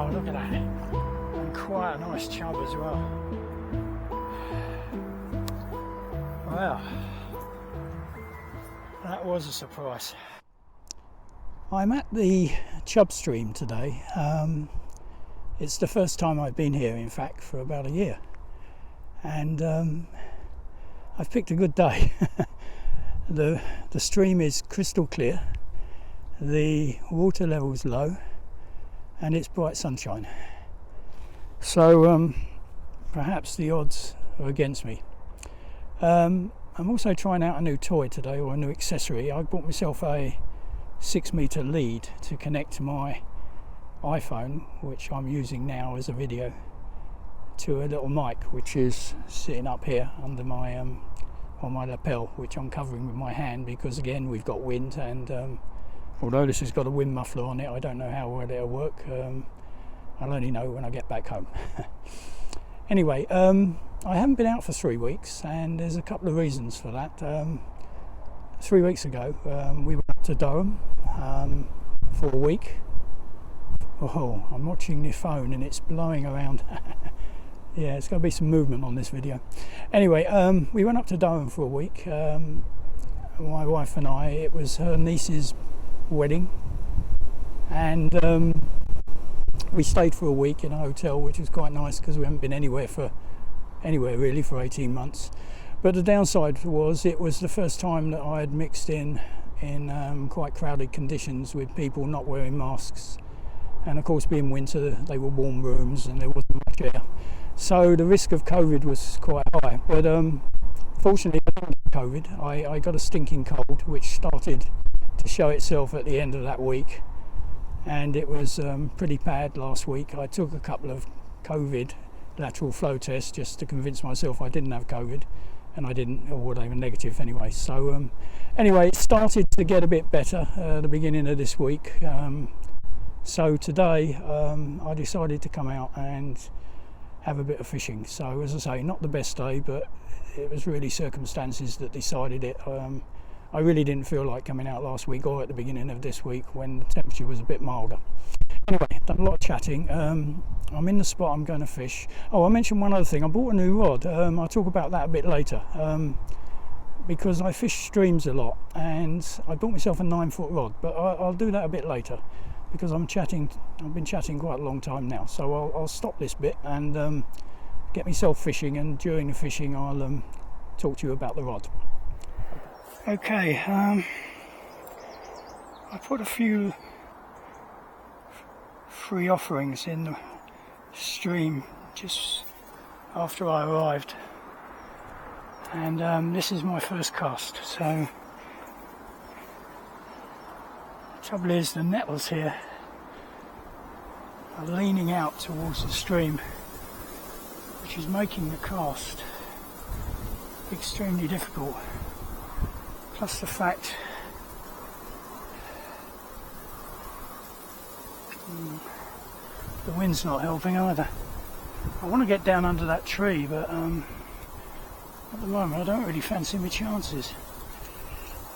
Wow, look at that. And quite a nice chub as well. Wow. That was a surprise. I'm at the Chubb stream today. It's the first time I've been here, in fact, for about a year. And I've picked a good day. The stream is crystal clear, the water level is low, and it's bright sunshine. So perhaps the odds are against me. I'm also trying out a new toy today, or a new accessory. I bought myself a 6-meter lead to connect my iPhone, which I'm using now as a video, to a little mic which is sitting up here under my on my lapel, which I'm covering with my hand because again we've got wind, and although this has got a wind muffler on it, I don't know how well it'll work. I'll only know when I get back home. Anyway, I haven't been out for 3 weeks, and there's a couple of reasons for that. 3 weeks ago we went up to Durham for a week. Oh, I'm watching the phone and it's blowing around. Yeah, it's got to be some movement on this video. Anyway, we went up to Durham for a week. My wife and I, it was her niece's wedding, and we stayed for a week in a hotel, which was quite nice because we haven't been anywhere really for 18 months. But the downside was it was the first time that I had mixed in quite crowded conditions with people not wearing masks, and of course being winter they were warm rooms and there wasn't much air. So the risk of COVID was quite high, but fortunately I didn't get COVID. I got a stinking cold which started to show itself at the end of that week, and it was pretty bad last week. I took a couple of COVID lateral flow tests just to convince myself I didn't have COVID, and I didn't, or they were negative anyway. So anyway, it started to get a bit better at the beginning of this week. So today I decided to come out and have a bit of fishing. So as I say, not the best day, but it was really circumstances that decided it. I really didn't feel like coming out last week or at the beginning of this week when the temperature was a bit milder. Anyway, done a lot of chatting. I'm in the spot I'm going to fish. Oh, I mentioned one other thing. I bought a new rod. I'll talk about that a bit later, because I fish streams a lot, and I bought myself a 9-foot rod, but I'll do that a bit later because I've been chatting quite a long time now. So I'll stop this bit and get myself fishing, and during the fishing I'll talk to you about the rod. Okay, I put a few free offerings in the stream just after I arrived, and this is my first cast. So the trouble is the nettles here are leaning out towards the stream, which is making the cast extremely difficult, plus the fact the wind's not helping either. I want to get down under that tree, but at the moment I don't really fancy my chances.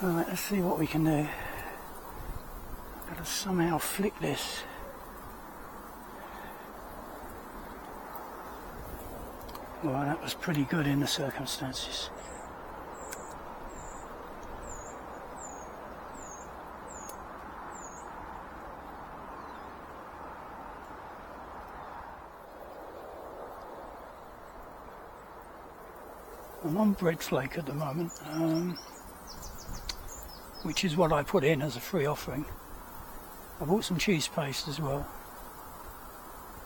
Alright, let's see what we can do. I've got to somehow flick this. Well, that was pretty good in the circumstances. I'm on bread flake at the moment, which is what I put in as a free offering. I bought some cheese paste as well,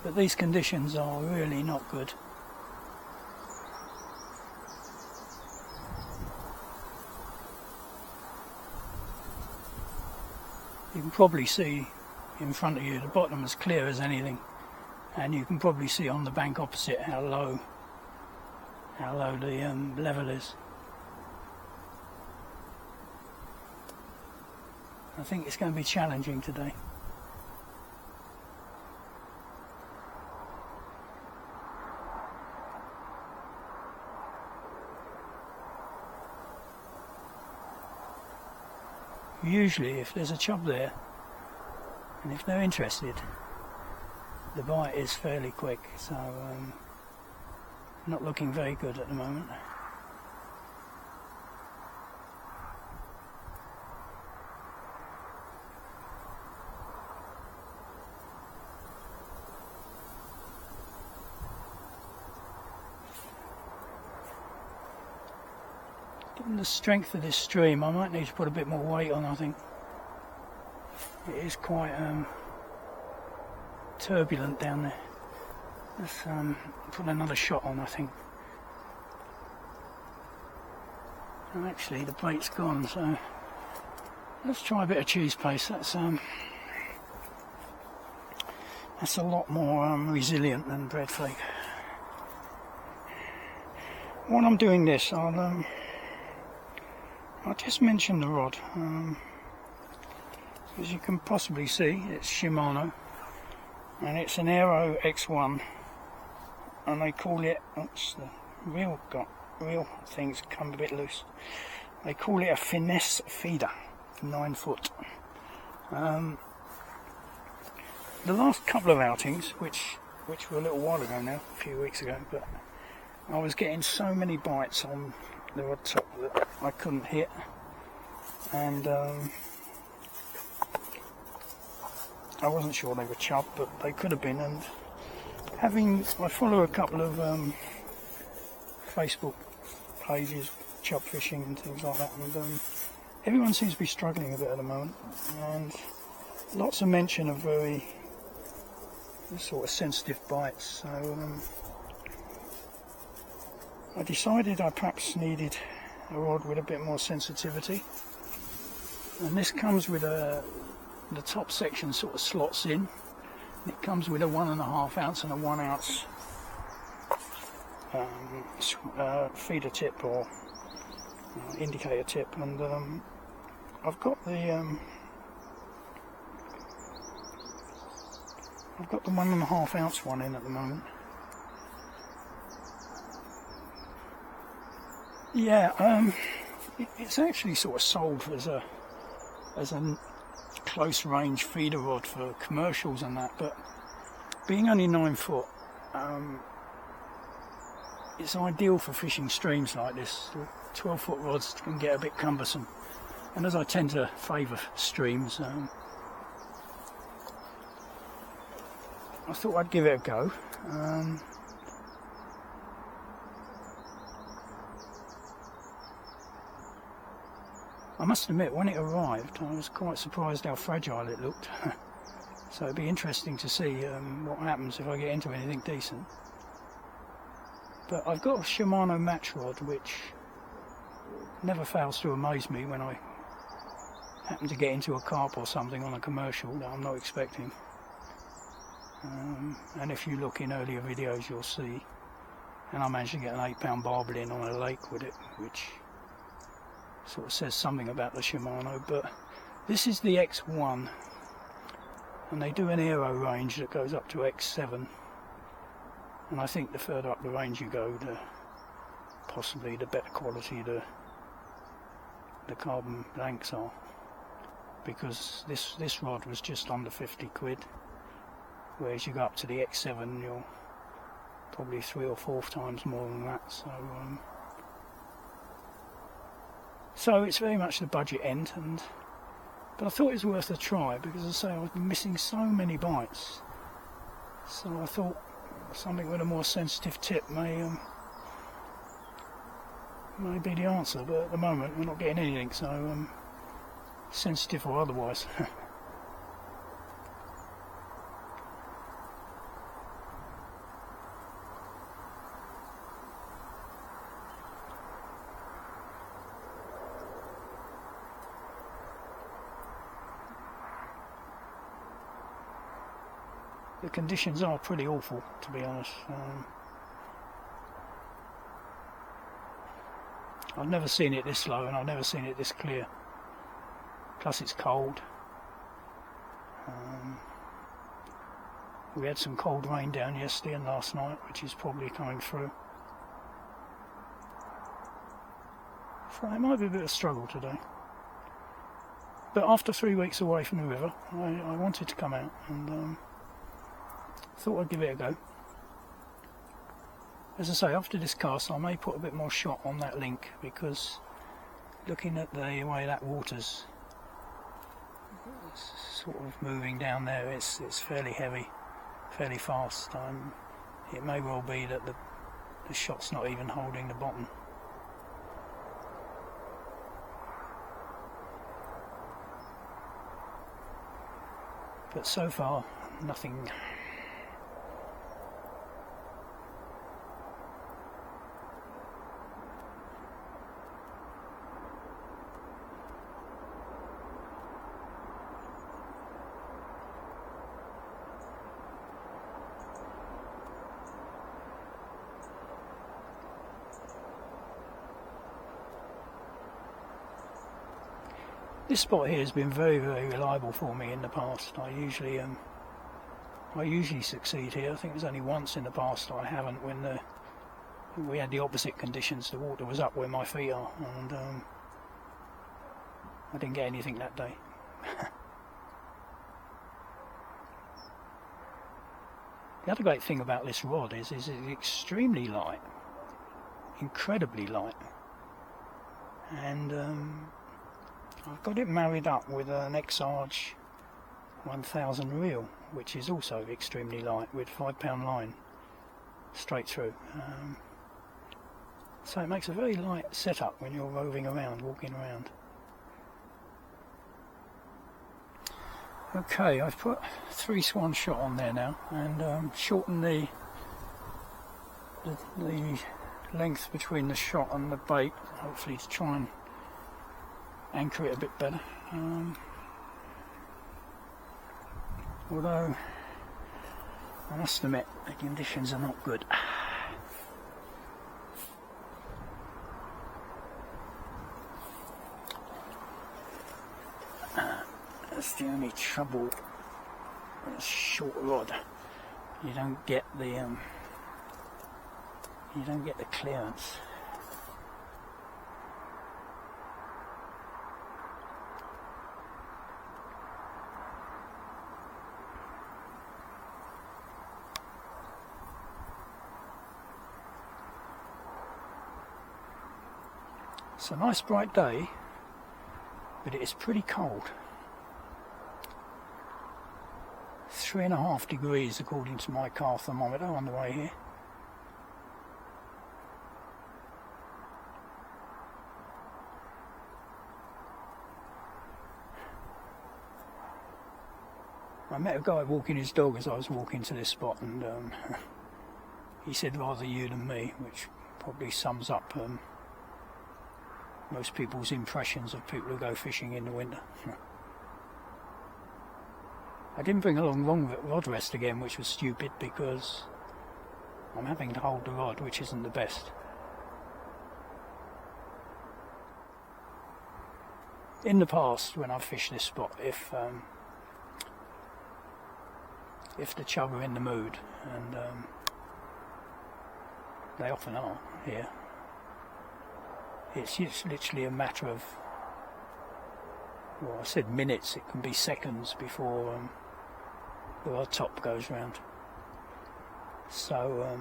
but these conditions are really not good. You can probably see in front of you the bottom as clear as anything, and you can probably see on the bank opposite how low the level is. I think it's going to be challenging today. Usually if there's a chub there, and if they're interested, the bite is fairly quick, so not looking very good at the moment. Given the strength of this stream, I might need to put a bit more weight on, I think. It is quite turbulent down there. Let's put another shot on, I think. And actually the bait's gone, so let's try a bit of cheese paste. That's a lot more resilient than bread flake. While I'm doing this, I'll just mention the rod. As you can possibly see, it's Shimano, and it's an Aero X1, and they call it, oops, the reel things come a bit loose. They call it a finesse feeder, 9 foot. The last couple of outings, which were a little while ago now, a few weeks ago, but I was getting so many bites on the rod top that I couldn't hit, and I wasn't sure they were Chubb, but they could have been. And I follow a couple of Facebook pages, Chubb fishing and things like that, and everyone seems to be struggling a bit at the moment, and lots of mention of very sort of sensitive bites. So I decided I perhaps needed a rod with a bit more sensitivity, and this comes with the top section sort of slots in. It comes with a 1.5 ounce and a 1 ounce feeder tip or indicator tip, and I've got the 1.5 ounce one in at the moment. Yeah, it's actually sort of sold as a close range feeder rod for commercials and that, but being only 9 foot, it's ideal for fishing streams like this. The 12 foot rods can get a bit cumbersome, and as I tend to favour streams, I thought I'd give it a go. I must admit, when it arrived, I was quite surprised how fragile it looked. So it'd be interesting to see what happens if I get into anything decent. But I've got a Shimano match rod, which never fails to amaze me when I happen to get into a carp or something on a commercial that I'm not expecting. And if you look in earlier videos, you'll see, and I managed to get an 8-pound barbel in on a lake with it, which sort of says something about the Shimano. But this is the X1, and they do an aero range that goes up to X7, and I think the further up the range you go, possibly the better quality the carbon blanks are, because this rod was just under 50 quid, whereas you go up to the X7 you're probably 3 or 4 times more than that. So it's very much the budget end, but I thought it was worth a try, because as I say, I was missing so many bites, so I thought something with a more sensitive tip may be the answer. But at the moment we're not getting anything, so sensitive or otherwise. The conditions are pretty awful, to be honest. I've never seen it this low, and I've never seen it this clear. Plus it's cold. We had some cold rain down yesterday and last night, which is probably coming through. So it might be a bit of a struggle today. But after 3 weeks away from the river, I wanted to come out and thought I'd give it a go. As I say, after this cast I may put a bit more shot on that link, because looking at the way that water's sort of moving down there, it's fairly heavy, fairly fast. It may well be that the shot's not even holding the bottom. But so far, nothing. This spot here has been very, very reliable for me in the past. I usually succeed here. I think there's only once in the past I haven't, when we had the opposite conditions. The water was up where my feet are, and I didn't get anything that day. The other great thing about this rod is it's extremely light, incredibly light, and I've got it married up with an X-Arch 1000 reel, which is also extremely light, with 5-pound line straight through. So it makes a very light setup when you're roving around, walking around. Okay, I've put 3 swan shot on there now, and shortened the length between the shot and the bait, hopefully to try and anchor it a bit better. Although I must admit the conditions are not good. That's the only trouble with a short rod. You don't get the clearance. It's a nice bright day, but it is pretty cold. 3.5 degrees according to my car thermometer on the way here. I met a guy walking his dog as I was walking to this spot, and he said rather you than me, which probably sums up most people's impressions of people who go fishing in the winter. I didn't bring along wrong rod rest again, which was stupid, because I'm having to hold the rod, which isn't the best. In the past, when I've fished this spot, if the chub are in the mood, and they often are here, it's just literally a matter of, well, I said minutes, it can be seconds before the rod top goes round. So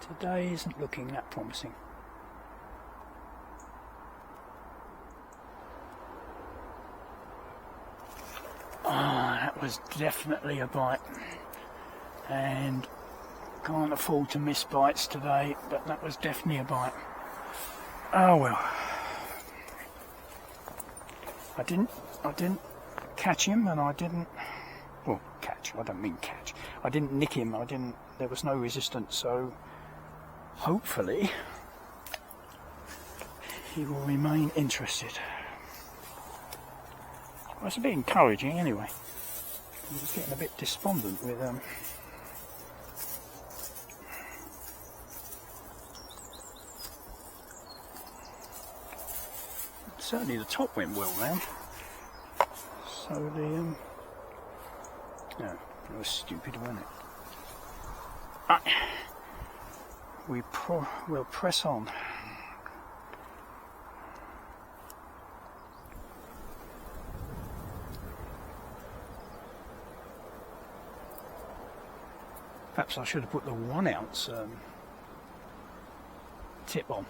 today isn't looking that promising. That was definitely a bite, and can't afford to miss bites today, but that was definitely a bite. Oh well. I didn't catch him, and I didn't, well, catch, I don't mean catch. I didn't nick him, there was no resistance, so hopefully he will remain interested. Well, it's a bit encouraging anyway. I was getting a bit despondent with certainly the top went well round. So no, that was stupid, wasn't it? We'll press on. Perhaps I should have put the 1 ounce tip on.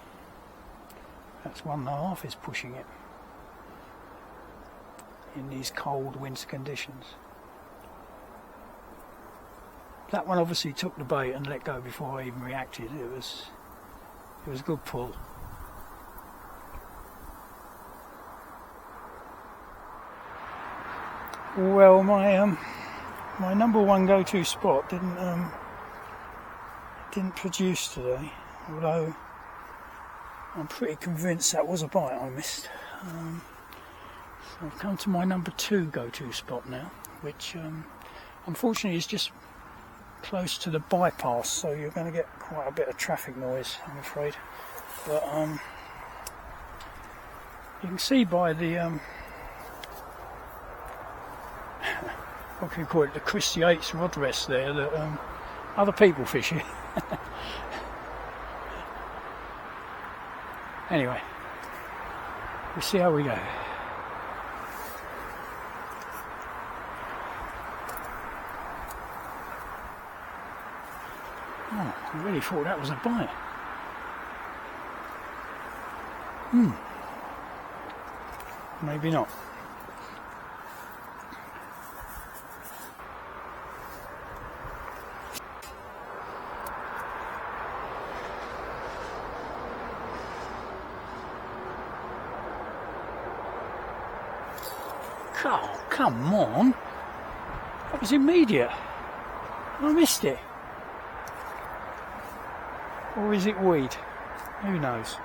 That's 1.5 is pushing it in these cold winter conditions. That one obviously took the bait and let go before I even reacted. It was a good pull. Well, my number one go-to spot didn't produce today, although I'm pretty convinced that was a bite I missed. So I've come to my number 2 go-to spot now, which unfortunately is just close to the bypass, so you're going to get quite a bit of traffic noise, I'm afraid. But you can see by the what can you call it, the Christy Yates rod rest there, that other people fish here. Anyway, we'll see how we go. Oh, I really thought that was a bite. Maybe not. Oh, come on. That was immediate. I missed it. Or is it weed? Who knows?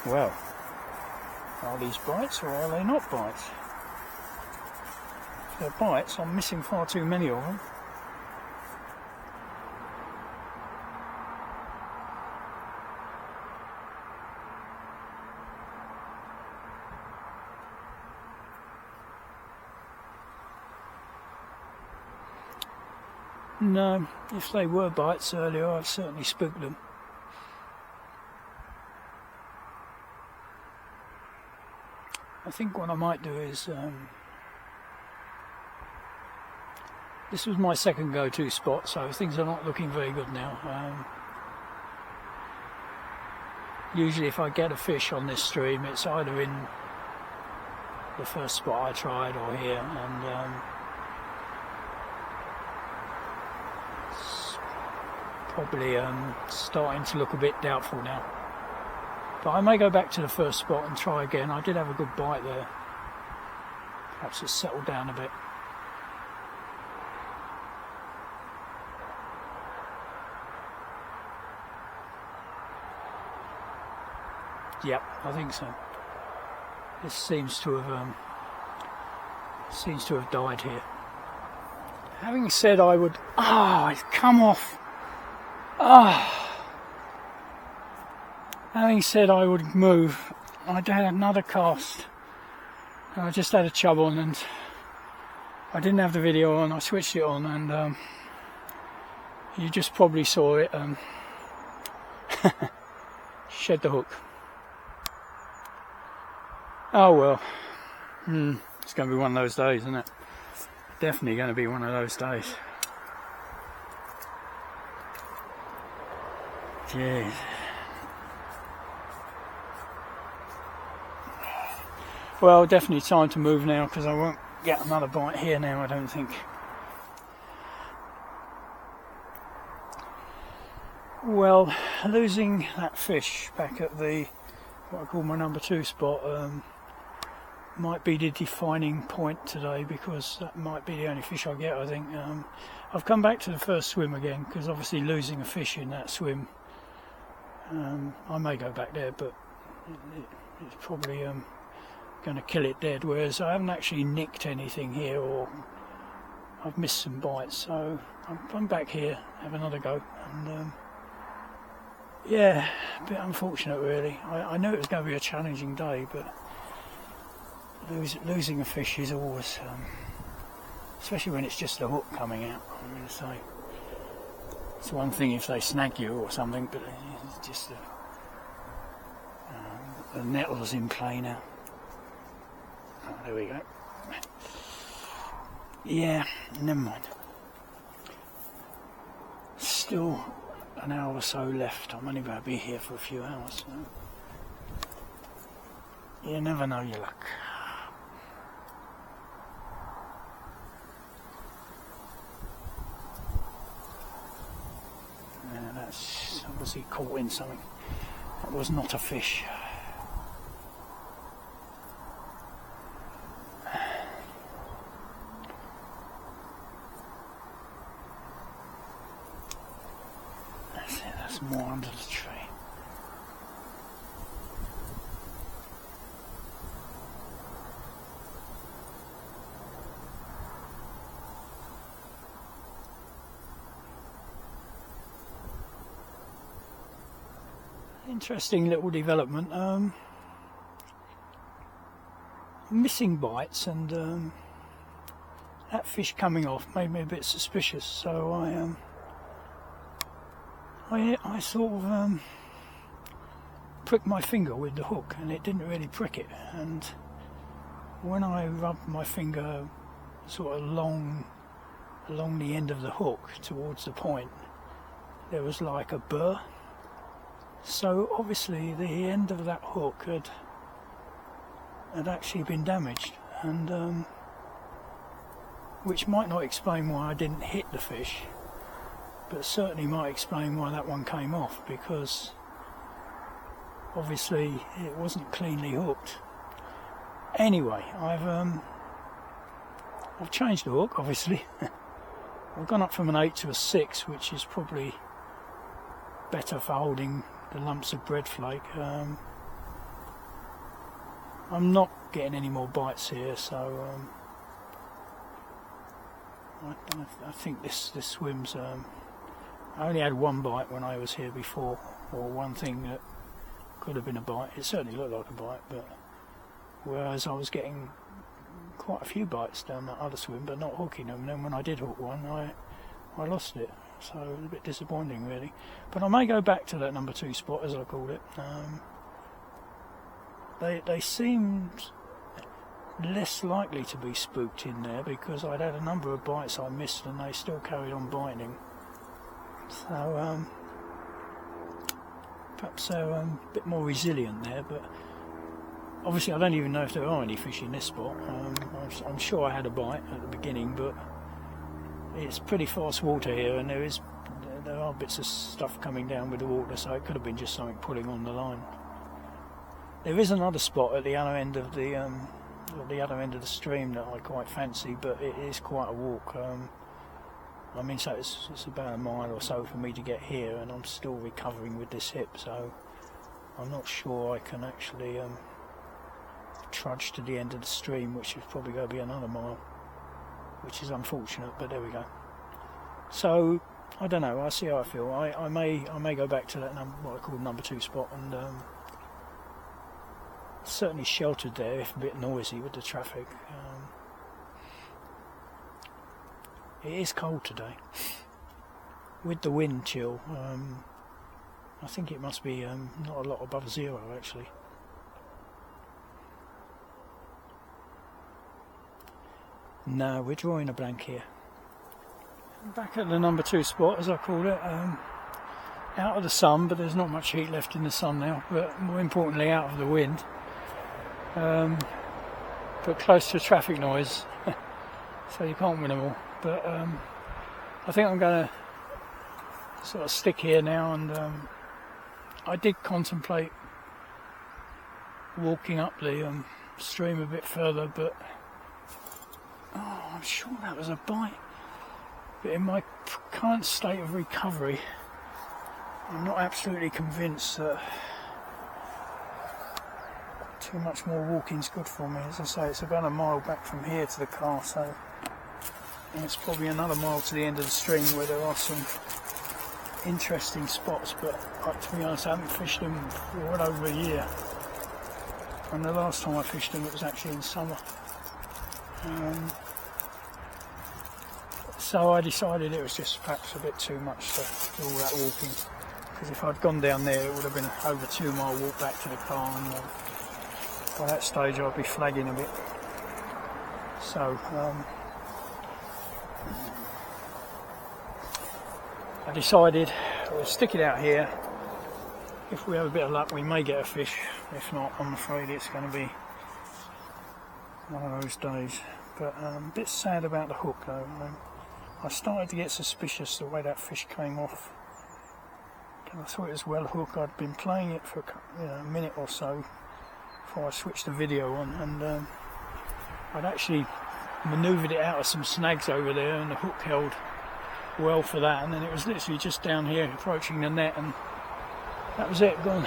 Well, are these bites or are they not bites? If they're bites, I'm missing far too many of them. No, if they were bites earlier, I've certainly spooked them. I think what I might do is, this was my second go-to spot, so things are not looking very good now. Usually if I get a fish on this stream, it's either in the first spot I tried or here, and probably starting to look a bit doubtful now. But I may go back to the first spot and try again. I did have a good bite there. Perhaps it's settled down a bit. Yep, I think so. This seems to have died here. Having said I would, it's come off. Having said I would move, I had another cast. I just had a chub on and I didn't have the video on. I switched it on and you just probably saw it shed the hook. Oh well, it's going to be one of those days, isn't it? Definitely going to be one of those days. Jeez. Well, definitely time to move now because I won't get another bite here now, I don't think. Well, losing that fish back at the, what I call my number 2 spot, might be the defining point today because that might be the only fish I get, I think. I've come back to the first swim again because obviously losing a fish in that swim, I may go back there, but it's probably going to kill it dead, whereas I haven't actually nicked anything here or I've missed some bites, so I'm back here, have another go, and yeah, a bit unfortunate really. I knew it was going to be a challenging day, but losing a fish is always, especially when it's just a hook coming out, I'm going to say. It's one thing if they snag you or something, but it's just The nettle's in play now. Oh, there we go. Yeah, never mind. Still an hour or so left. I'm only going to be here for a few hours. So you never know your luck. Yeah, that's obviously caught in something. That was not a fish. That's it, that's more under the tree. Interesting little development. Missing bites, and that fish coming off made me a bit suspicious. So I sort of pricked my finger with the hook, and it didn't really prick it. And when I rubbed my finger sort of along the end of the hook towards the point, there was like a burr. So obviously the end of that hook had actually been damaged, and which might not explain why I didn't hit the fish, but certainly might explain why that one came off, because obviously it wasn't cleanly hooked. Anyway, I've changed the hook, obviously. I've gone up from an 8 to a 6, which is probably better for holding the lumps of bread flake. I'm not getting any more bites here, so I think this swim's. I only had one bite when I was here before, or one thing that could have been a bite. It certainly looked like a bite, but whereas I was getting quite a few bites down that other swim, but not hooking them. And then when I did hook one, I lost it. So it was a bit disappointing, really. But I may go back to that number 2 spot, as I called it. They seemed less likely to be spooked in there, because I'd had a number of bites I missed and they still carried on biting. So perhaps they're a bit more resilient there, but obviously I don't even know if there are any fish in this spot. I'm sure I had a bite at the beginning, but it's pretty fast water here, and there are bits of stuff coming down with the water, so it could have been just something pulling on the line. There is another spot at the other end of the stream that I quite fancy, but it is quite a walk. I mean, so it's about a mile or so for me to get here, and I'm still recovering with this hip, so I'm not sure I can actually trudge to the end of the stream, which is probably going to be another mile, which is unfortunate, but there we go. So I don't know, I'll see how I feel. I may go back to that what I call number 2 spot, and certainly sheltered there, if a bit noisy with the traffic. It is cold today with the wind chill. I think it must be not a lot above 0 actually. No, we're drawing a blank here. Back at the number 2 spot, as I call it, out of the sun, but there's not much heat left in the sun now, but more importantly out of the wind, but close to traffic noise, so you can't win them all. But I think I'm going to sort of stick here now, and I did contemplate walking up the stream a bit further, but I'm sure that was a bite. But in my current state of recovery, I'm not absolutely convinced that too much more walking's good for me. As I say, it's about a mile back from here to the car, so it's probably another mile to the end of the stream where there are some interesting spots, but to be honest, I haven't fished them for well over a year, and the last time I fished them it was actually in summer. So I decided it was just perhaps a bit too much to do all that walking, because if I'd gone down there it would have been over a 2 mile walk back to the car, and by that stage I'll be flagging a bit. So I decided we'll stick it out here. If we have a bit of luck we may get a fish, if not I'm afraid it's going to be one of those days. But a bit sad about the hook though. I started to get suspicious the way that fish came off. I thought it was well hook. I'd been playing it for a minute or so before I switched the video on, and I'd actually manoeuvred it out of some snags over there, and the hook held well for that, and then it was literally just down here approaching the net, and that was it, gone.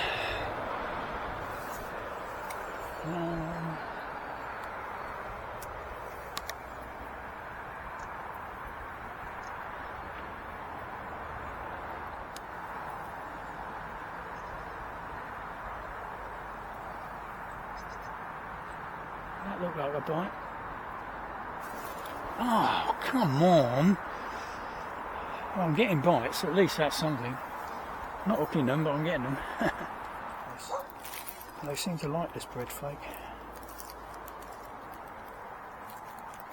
That looked like a bite. Oh, come on. Well, I'm getting bites, at least that's something. Not hooking them, but I'm getting them. They seem to like this bread flake.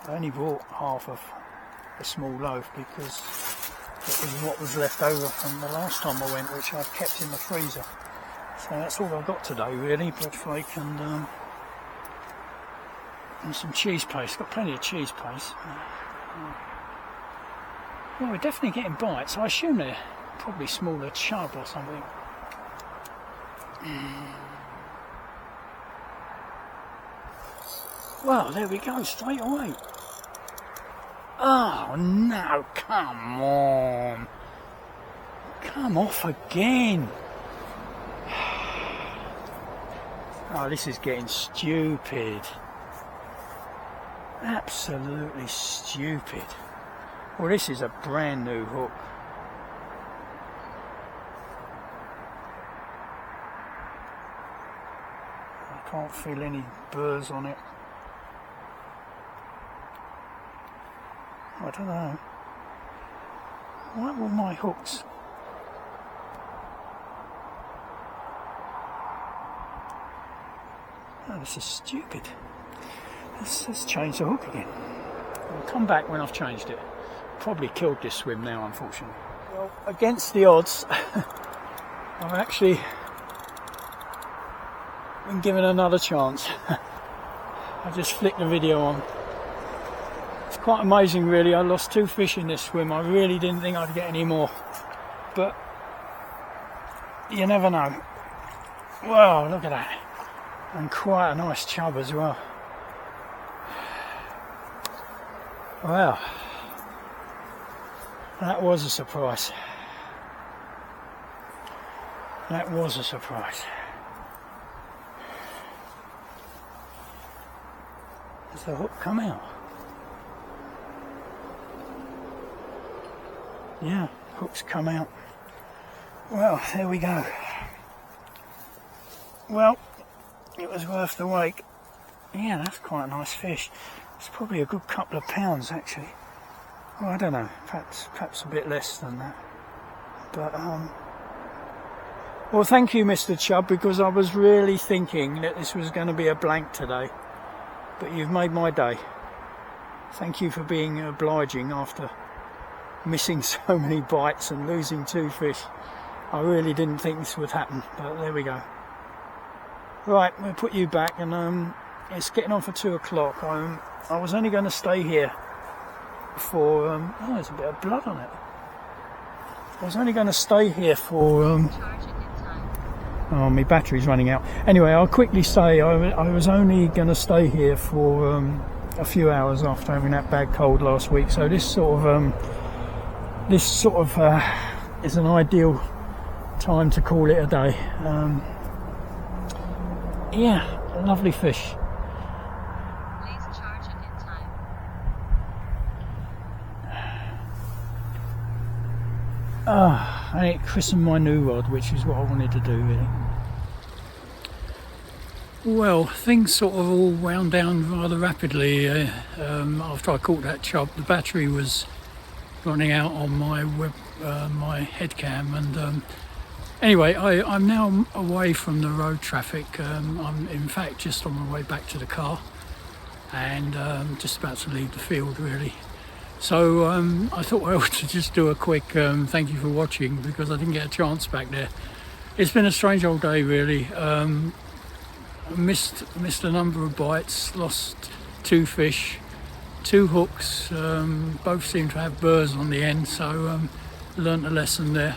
I only bought half of a small loaf because it was what was left over from the last time I went, which I've kept in the freezer. So that's all I've got today really, bread flake and some cheese paste. Got plenty of cheese paste. Well, we're definitely getting bites. I assume they're probably smaller chub or something. Well, there we go, straight away. Oh no, come on. Come off again. Oh, this is getting stupid. Absolutely stupid. Well, this is a brand new hook. I can't feel any burrs on it. I don't know. Why will my hooks? Oh, this is stupid. Let's change the hook again. I'll come back when I've changed it. Probably killed this swim now, unfortunately. Well, against the odds, I've actually been given another chance. I just flicked the video on. It's quite amazing really. I lost 2 fish in this swim. I really didn't think I'd get any more, but you never know. Wow, look at that, and quite a nice chub as well. Wow, that was a surprise. That was a surprise. Has the hook come out? Yeah, hook's come out. Well, there we go. Well, it was worth the wait. Yeah, that's quite a nice fish. It's probably a good couple of pounds actually. Well, I don't know, perhaps a bit less than that. But well, thank you, Mr. Chubb, because I was really thinking that this was going to be a blank today. But you've made my day. Thank you for being obliging after missing so many bites and losing 2 fish. I really didn't think this would happen, but there we go. Right, we'll put you back, and it's getting on for 2 o'clock. I was only going to stay here for oh, there's a bit of blood on it. I was only going to stay here for oh, my battery's running out. Anyway, I'll quickly say I was only going to stay here for a few hours after having that bad cold last week, so this sort of is an ideal time to call it a day. Yeah, lovely fish. Please charge it in time. I need to christen my new rod, which is what I wanted to do really. Well, things sort of all wound down rather rapidly after I caught that chub. The battery was running out on my my head cam, and Anyway, I'm now away from the road traffic. I'm in fact just on my way back to the car, and just about to leave the field really. So I thought I ought to just do a quick thank you for watching, because I didn't get a chance back there. It's been a strange old day really. I missed a number of bites, lost 2 fish, 2 hooks, both seem to have burrs on the end, so learnt a lesson there.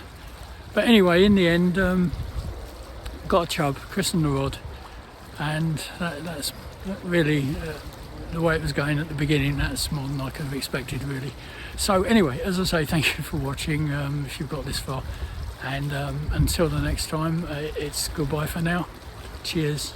But anyway, in the end, got a chub, christened the rod, and that's really the way it was going at the beginning. That's more than I could have expected really. So anyway, as I say, thank you for watching if you've got this far, and until the next time, it's goodbye for now. Cheers.